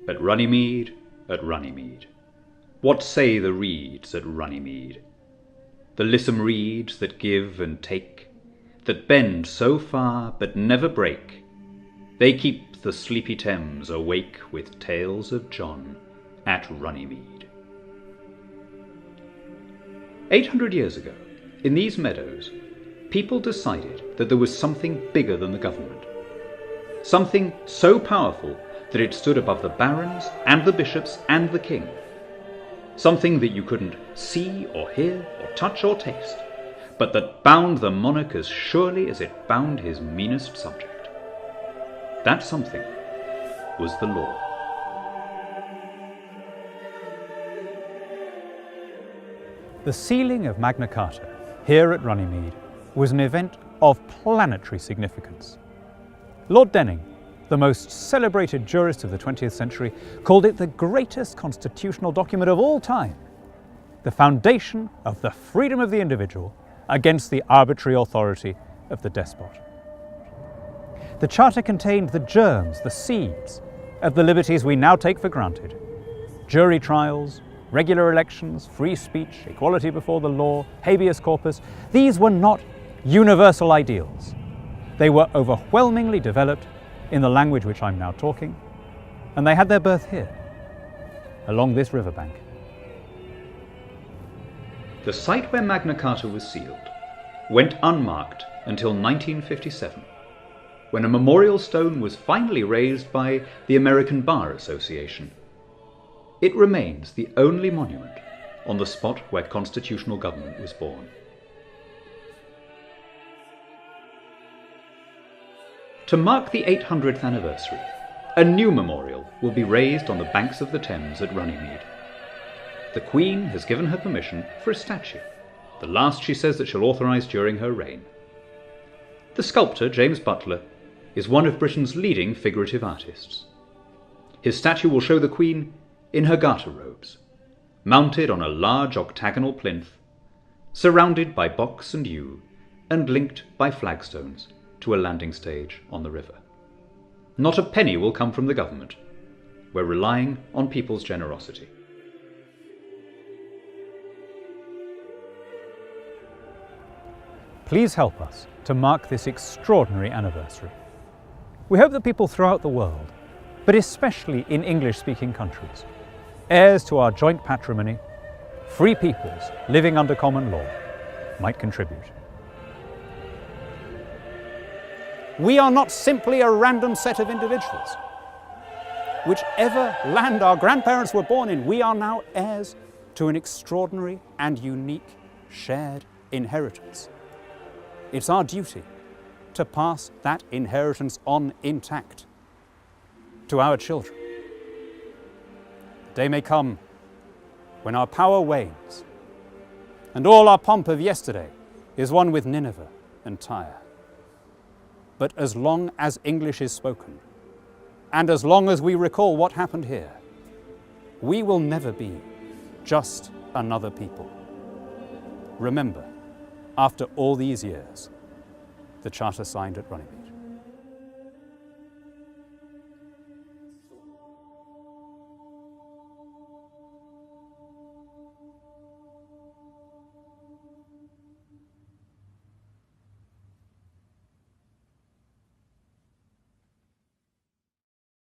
At Runnymede, at Runnymede, what say the reeds at Runnymede? The lissom reeds that give and take, that bend so far but never break, they keep the sleepy Thames awake with tales of John at Runnymede. 800 years ago, in these meadows, people decided that there was something bigger than the government, something so powerful that it stood above the barons and the bishops and the king, something that you couldn't see or hear or touch or taste, but that bound the monarch as surely as it bound his meanest subject. That something was the law. The sealing of Magna Carta here at Runnymede was an event of planetary significance. Lord Denning, the most celebrated jurist of the 20th century, called it the greatest constitutional document of all time, the foundation of the freedom of the individual against the arbitrary authority of the despot. The Charter contained the germs, the seeds, of the liberties we now take for granted: jury trials, regular elections, free speech, equality before the law, habeas corpus. These were not universal ideals. They were overwhelmingly developed in the language which I'm now talking, and they had their birth here, along this riverbank. The site where Magna Carta was sealed went unmarked until 1957, when a memorial stone was finally raised by the American Bar Association. It remains the only monument on the spot where constitutional government was born. To mark the 800th anniversary, a new memorial will be raised on the banks of the Thames at Runnymede. The Queen has given her permission for a statue, the last, she says, that she'll authorise during her reign. The sculptor, James Butler, is one of Britain's leading figurative artists. His statue will show the Queen in her garter robes, mounted on a large octagonal plinth, surrounded by box and yew, and linked by flagstones to a landing stage on the river. Not a penny will come from the government. We're relying on people's generosity. Please help us to mark this extraordinary anniversary. We hope that people throughout the world, but especially in English-speaking countries, heirs to our joint patrimony, free peoples living under common law, might contribute. We are not simply a random set of individuals. Whichever land our grandparents were born in, we are now heirs to an extraordinary and unique shared inheritance. It's our duty to pass that inheritance on intact to our children. The day may come when our power wanes and all our pomp of yesterday is one with Nineveh and Tyre. But as long as English is spoken, and as long as we recall what happened here, we will never be just another people. Remember, after all these years, the Charter signed at Runnymede.